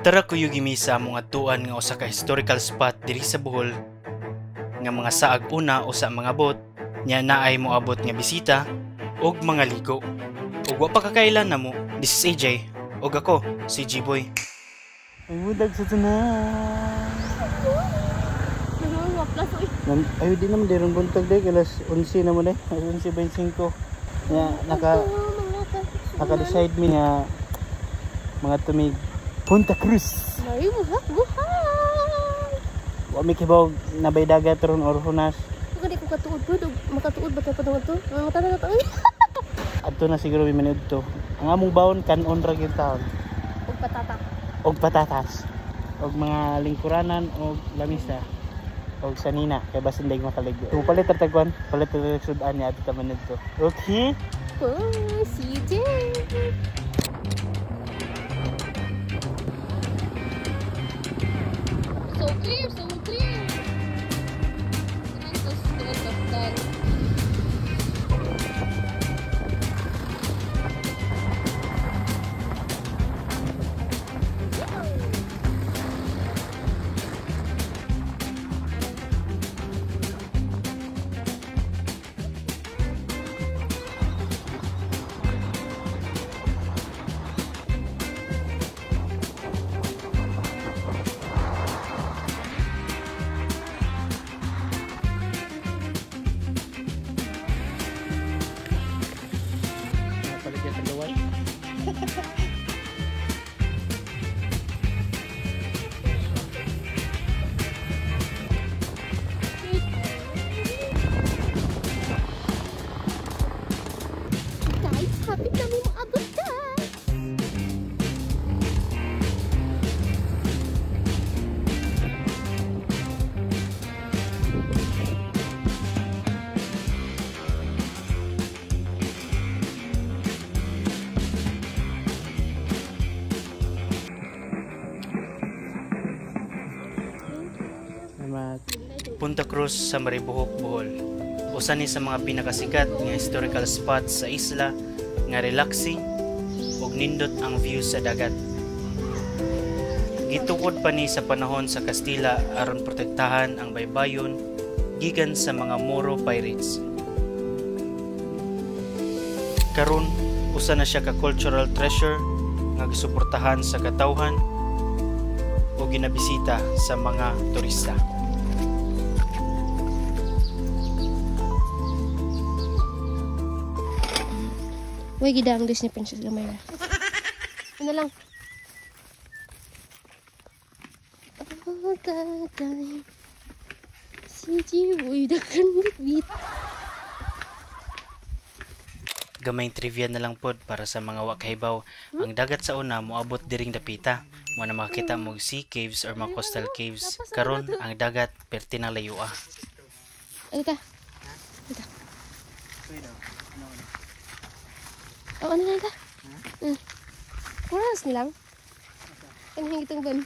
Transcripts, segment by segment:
Tara kuyo gimi sa among adtuan nga usa ka historical spot diri sa Bohol nga mga saag una o sa mga bot nya naay moabot nga bisita og mga ligo. Ug wa pa kakailan namo. This is AJ ug ako si G-Boy. Ay mudag sa tanan. Ay di naman dirong buntag day alas 11 naman eh. 11:25. Nya naka-decide mi nga mga tumig Punta Cruz. Ay, buhay! Wa mi kibaw nabay dagat ron or hunas. Kani ko katuod po, makatuod ba tayo padungod to? Mata na to. Adto na siguro mi minute to. Ang among bawon kanon ra gyud taon. Og patata. Og patatas. Og mga lingkuranan og lamisa. Og sanina kay basin day makaligo. So palit ra tagwan, palit ra sudan ni adto ta man dito. Okay? Oh, CJ. So clear, so clear. Kapit kami maabot guys. Punta Cruz sa Maribohok, Bohol. Usa ni sa mga pinakasikat nga historical spot sa isla nga relaxing ug nindot ang view sa dagat. Gitukod pa ni sa panahon sa Kastila aron protektahan ang baybayon gikan sa mga Moro pirates. Karon usa na siya ka cultural treasure nga gisuportahan sa katawhan o ginabisita sa mga turista. Uy, gida ang Disney Princess gamay na. Ano lang. Oh, tatay. Si G-Boy, dakan bitbit. Gamay trivia na lang pod para sa mga wakahibaw. Ang dagat sa una moabot diring dapita. Mo na makita mo sea caves or mga coastal caves. Karon ang dagat perti na layua. Ano ta? Oh, ano na ita? Kuras nilang. Ano yung itong ban?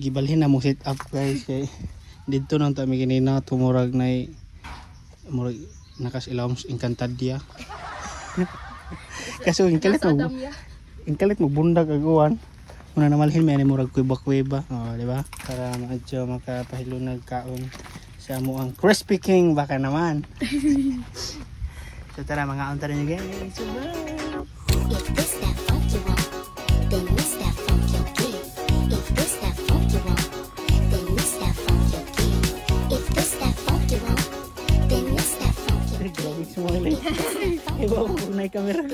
Gibalhin na mo set up guys kay dito nang tami kinina tumurag na murag nakasilaw Encantadia. Kaso inkalit mo bundag aguan. Muna namalhin may murag kuiba-kuiba. Oh, di ba? Para medyo makapahilunag kaon sa mo ang Crispy King baka naman. So tara mga unta niyo guys. If this that funk you want, then this that funk you'll get. camera.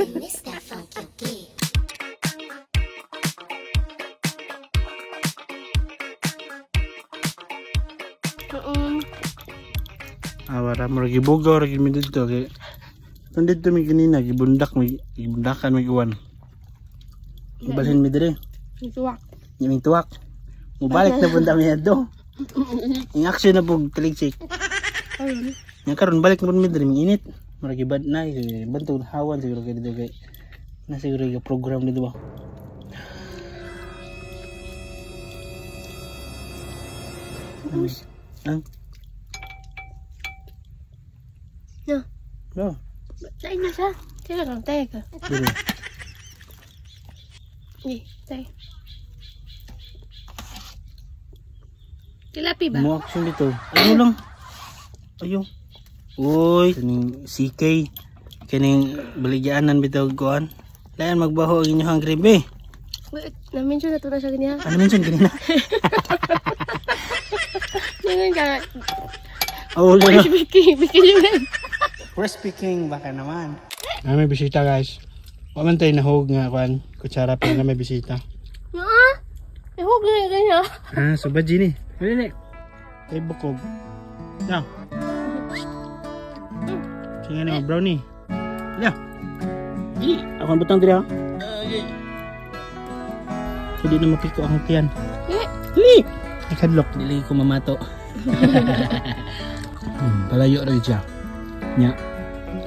Awara mo lagi bugaw lagi mi dito kay nandito mi kanina gibundakan mi iwan. Ibalhin mi dire. Tuwak. Yaming tuwak. Mubalik na punta mi adto. Ing action na pug taligsik. Ayun. Yang karon balik na pud mi dire init. Maragi bad na bantog hawan siguro kay dito kay na siguro yung program dito ba. Ang No. no. Tay na siya. Kaya lang tay ka. Dire. Tay. Tilapi ba? Mo action dito. Ayo lang. Ayo. Uy, kaning CK. Kaning baligyanan bitaw kuan. Layan magbaho ang inyong gribe. Wait, na-mention na ito na siya ganyan. Ano mention kanina? Ganyan ka. Oh, Wait, Vicky yun. Crispy King baka naman. May bisita guys. Wa man tayo nahog nga kuan. Kutsara pa na may bisita. Hug na ganyan. Ah, subad ni. Dili. Tay bukog. Na. Sige na brownie. Ya. Ako butang diri ha. Hindi na mapiko ang tiyan. Li! Ikadlok, dili ko mamato. Palayo rin siya. Nya,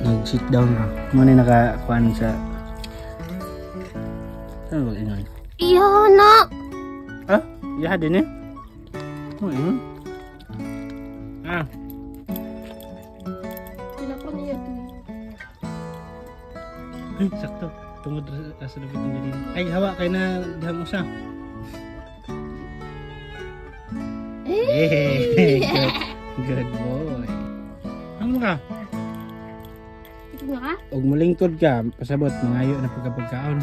nag-sit down ra. Muna nakakuan sa... Ano ba inoy? Iya na! Ah? Iya din eh? Oh, yun. Ah. Tinapon niya ito. Ay, sakto. Tungod sa lupit ng ganyan. Ay, hawa kayo na dihang usa. Hey, good boy. Ano ka? Ito na ka? Huwag malingkod ka, pasabot, mangayo na pagkapagkaon.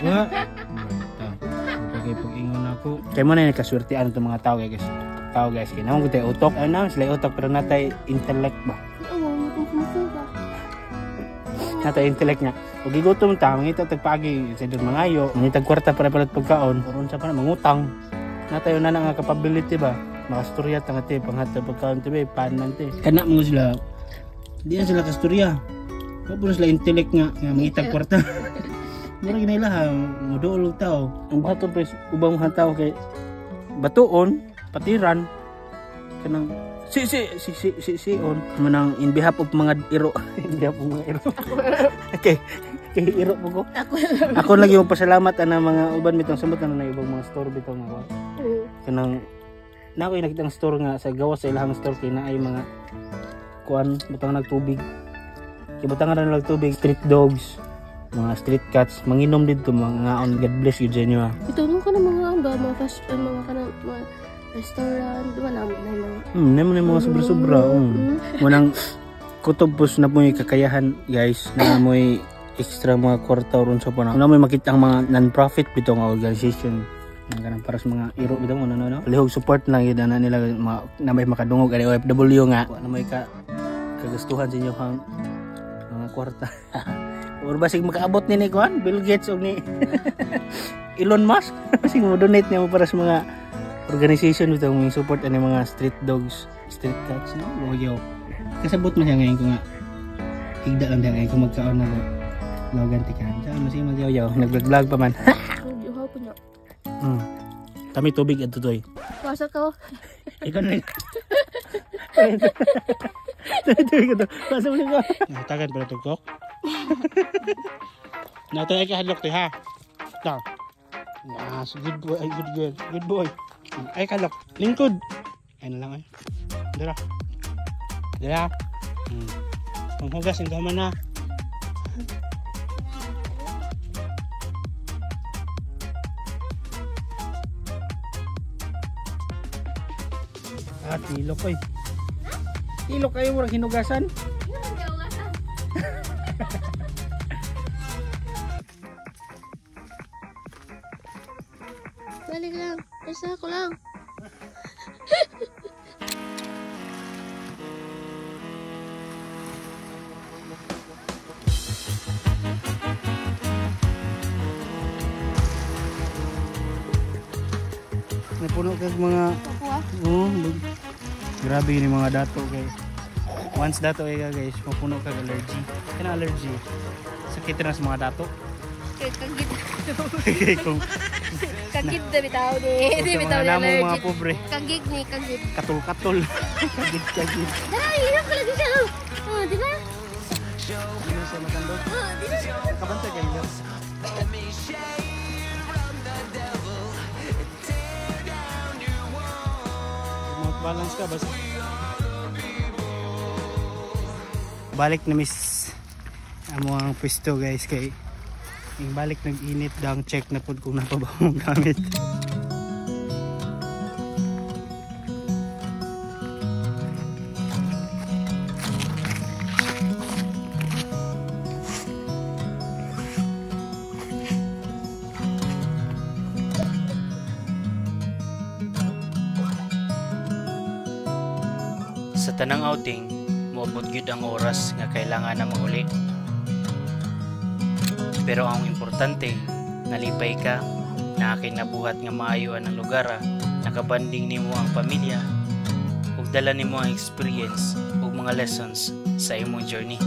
Wa? Ito. Pagkagay pag-ingon ako. Kaya mo na yung kaswertian itong mga tao guys. Tao guys, kaya naman ko tayo utok. Ano, sila utok pero natay intellect ba? Oo, nakumpumusin ka. Natay intellect niya. Huwag igutom ta, mangita tagpagi sa doon mangayo. Mangita kwarta para palat pagkaon. Karoon sa pa na, mangutang. Natayo na nga capability ba? Makastorya tanga te, panghatag pagkaon te, panan te. Kana mo sila. Di na sila kastorya. Wala sila intellect nga mangitag kwarta. Mura ginay ha, muduol og tao. Ang bato pa ubang mga tao kay batuon, patiran kanang si on manang in behalf of mga iro. In behalf of mga iro. Okay. Kay iro po ko. Ako lagi magpasalamat ana mga uban mitong samot na ibang mga store bitong ako. Kanang na ako nakita ng store nga sa gawas sa ilahang store kay naay mga kuan butang nagtubig. Kay butang na nagtubig street dogs, mga street cats, manginom dito mga on God bless you inyo. Itulong ka ng mga ba, mga fast mga kanang mga restaurant, di ba naman na yung mga... Naman yung mga sobra-sobra. Munang kutubos na po yung kakayahan guys na mo extra mga kwarta ron sa panang. Na mo makita ang mga non-profit bito nga organization. Ganang para sa mga iro bitaw ano. Palihog support lang yun na nila na may makadungog ani OFW nga. Na may kagastuhan sa inyo kang mga kwarta. Or basig makaabot ni kuan Bill Gates og ni Elon Musk. Basig mo donate niya mo para sa mga organization bitaw mo support ani mga street dogs, street cats no. Loyaw. Kasabot man siya ngayon ko nga. Higda lang din ngayon ko magkaon na ganti ka. Saan mo siya magyaw-yaw. Nag-vlog pa man. Yuhaw po niya. Kami tubig at tutoy. Pasa ka. Ikaw na rin. Tubig ito. Pasa mo rin ko. Natagan pala tugkok. Natay ka hadlok to ha. Ito. Yes, good boy. Ay, good girl. Good boy. Ay, kalok. Lingkod. Ay na lang ay. Dira. Dira. Panghugas ang gaman na. Tilok ay. Tilok kayo murag hinugasan. Balik lang. Isa ko lang. puno kag mga Kukuha. grabe ni mga dato kay. Once dato ay guys, mapuno kag allergy. Kana allergy. Sakit na sa mga dato. Kagid. Kung Kagid na bitaw ni. Hindi sa bitaw mga ni namong mga allergic. pobre, Kagig ni, kagig. katul-katul. Kagit. Dara, hirap pala din siya. Oh, di ba? Ano siya matandog? Oh, di ba? Kabantay kayo guys. Balance ka basta. Balik na miss amo ang pwesto guys kay yung balik nag-init dang check na pod kung napabaw mong gamit. Sa tanang outing, moabot gyud ang oras nga kailangan na mauli. Pero ang importante, nalipay ka, na aking nabuhat nga maayoan ang lugar, nakabanding nimo ang pamilya, ug dala nimo ang experience ug mga lessons sa imong journey.